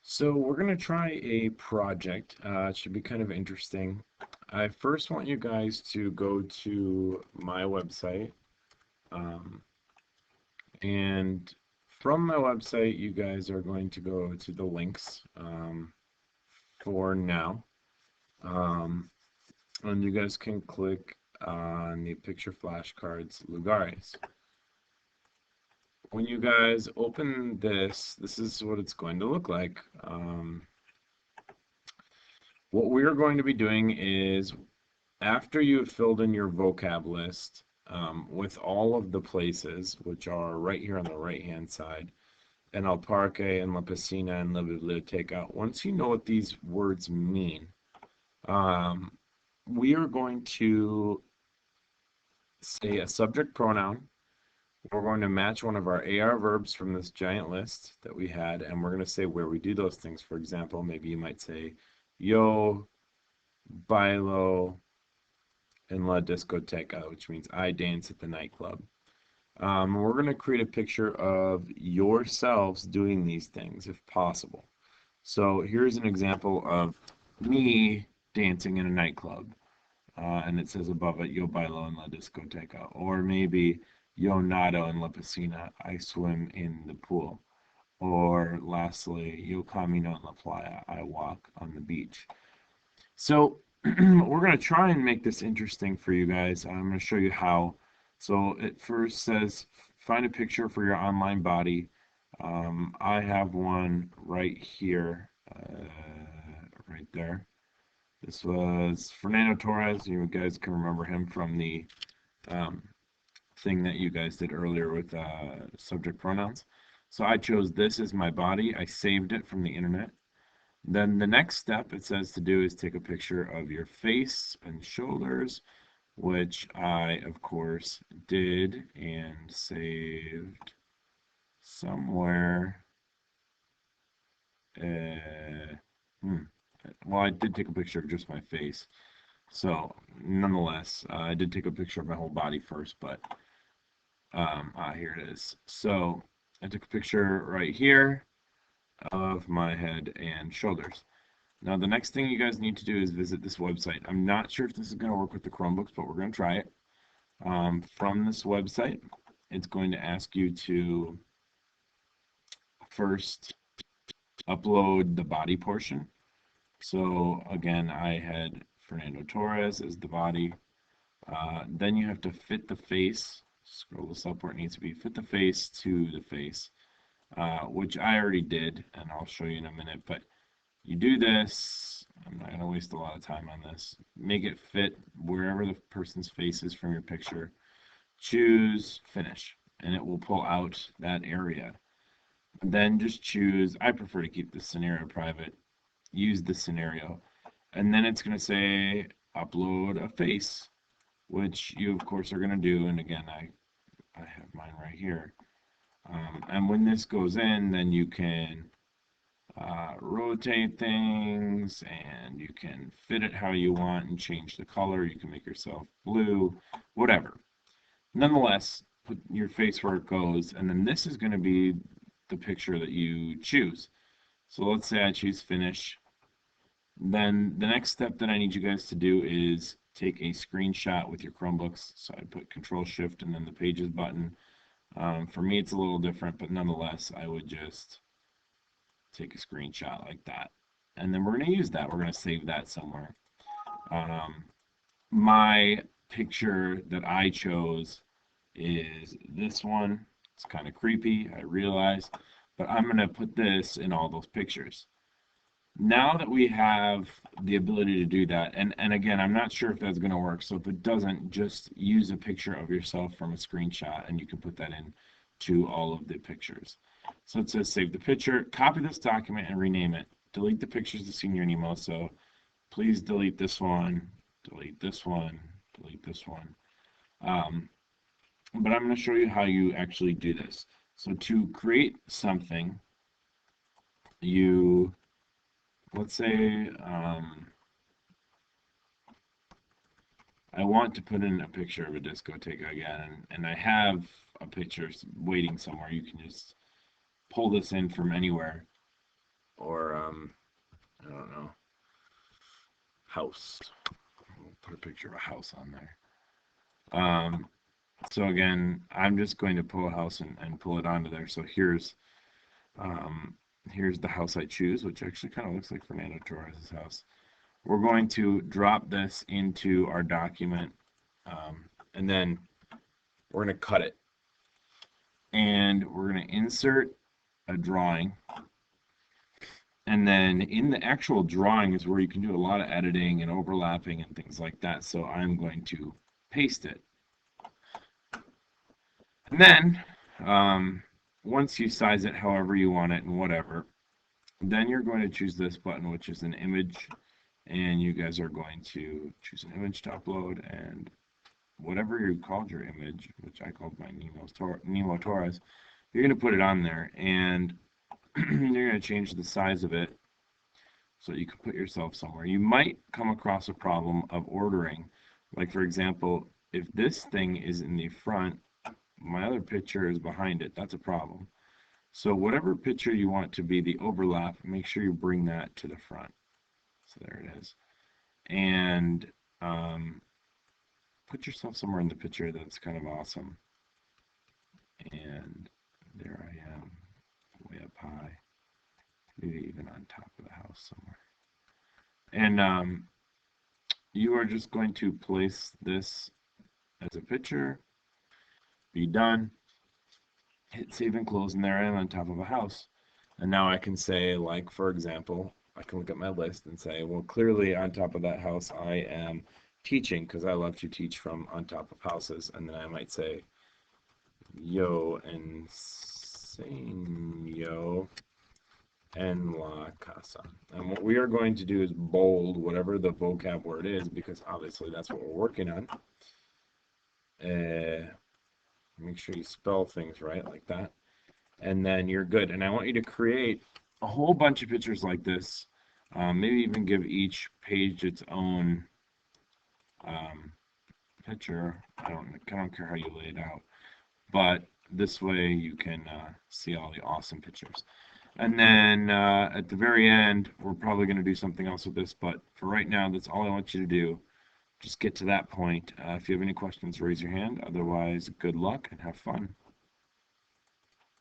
So we're going to try a project. It should be kind of interesting. I first want you guys to go to my website. Um, and from my website, you guys are going to go to the links for now. Um, and you guys can click on the picture flashcards Lugares. When you guys open this is what it's going to look like. What we're going to be doing is after you have filled in your vocab list with all of the places, which are right here on the right-hand side, and El Parque and La Piscina and La Biblioteca, once you know what these words mean, um, we are going to say a subject pronoun. We're going to match one of our AR verbs from this giant list that we had, and we're going to say where we do those things. For example, maybe you might say, yo bailo in la discoteca, which means I dance at the nightclub. We're going to create a picture of yourselves doing these things if possible. So here's an example of me dancing in a nightclub. And it says above it, Yo bailo en la discoteca. Or maybe, Yo nado en la piscina, I swim in the pool. Or lastly, Yo camino en la playa, I walk on the beach. So we're going to try and make this interesting for you guys. I'm going to show you how. So it first says, find a picture for your online body. I have one right here, right there. This was Fernando Torres. You guys can remember him from the um, thing that you guys did earlier with subject pronouns. So I chose this as my body. I saved it from the internet. Then the next step it says to do is take a picture of your face and shoulders, which I, of course, did and saved somewhere. Well, I did take a picture of just my face. So, nonetheless, I did take a picture of my whole body first, but here it is. So, I took a picture right here of my head and shoulders. Now, the next thing you guys need to do is visit this website. I'm not sure if this is going to work with the Chromebooks, but we're going to try it. From this website, it's going to ask you to first upload the body portion. So, again, I had Fernando Torres as the body. Then you have to fit the face. Scroll this up where it needs to be. Fit the face to the face, which I already did, and I'll show you in a minute. But you do this. I'm not going to waste a lot of time on this. Make it fit wherever the person's face is from your picture. Choose Finish, and it will pull out that area. Then just choose, I prefer to keep the scenario private. Use the scenario. And then it's going to say upload a face, which you, of course, are going to do. And again, I have mine right here. And when this goes in, then you can rotate things and you can fit it how you want and change the color. You can make yourself blue, whatever. Nonetheless, put your face where it goes, and then this is going to be the picture that you choose. So let's say I choose Finish. Then the next step that I need you guys to do is take a screenshot with your Chromebooks. So I put Control Shift and then the Pages button. For me, it's a little different, but nonetheless, I would just take a screenshot like that. And then we're going to use that. We're going to save that somewhere. My picture that I chose is this one. It's kind of creepy, I realize, but I'm going to put this in all those pictures. Now that we have the ability to do that, and again, I'm not sure if that's going to work, so if it doesn't, just use a picture of yourself from a screenshot, and you can put that in to all of the pictures. So it says save the picture, copy this document, and rename it. Delete the pictures of Senior Nemo, so please delete this one, delete this one, delete this one. But I'm going to show you how you actually do this. So to create something, you, let's say, I want to put in a picture of a discotheque again, and I have a picture waiting somewhere. You can just pull this in from anywhere. or I don't know, house. We'll put a picture of a house on there. So again, I'm just going to pull a house and pull it onto there. So here's the house I choose, which actually kind of looks like Fernando Torres' house. We're going to drop this into our document, and then we're going to cut it. And we're going to insert a drawing. And then in the actual drawing is where you can do a lot of editing and overlapping and things like that. So I'm going to paste it. And then, once you size it however you want it and whatever, then you're going to choose this button, which is an image, and you guys are going to choose an image to upload, and whatever you called your image, which I called my Nemo Torres, you're going to put it on there, and you're going to change the size of it so you can put yourself somewhere. You might come across a problem of ordering. Like, for example, if this thing is in the front, my other picture is behind it. That's a problem. So whatever picture you want to be the overlap, make sure you bring that to the front. So there it is. And put yourself somewhere in the picture that's kind of awesome. And there I am, way up high, maybe even on top of the house somewhere. And you are just going to place this as a picture, be done, hit save and close, and there I am on top of a house. And now I can say, like, for example, I can look at my list and say, well, clearly on top of that house I am teaching, because I love to teach from on top of houses. And then I might say, yo enseño en la casa. And what we are going to do is bold whatever the vocab word is, because obviously that's what we're working on. Make sure you spell things right, like that. And then you're good. And I want you to create a whole bunch of pictures like this. Maybe even give each page its own picture. I don't care how you lay it out. But this way you can see all the awesome pictures. And then at the very end, we're probably going to do something else with this. But for right now, that's all I want you to do. Just get to that point. If you have any questions, raise your hand. Otherwise, good luck and have fun.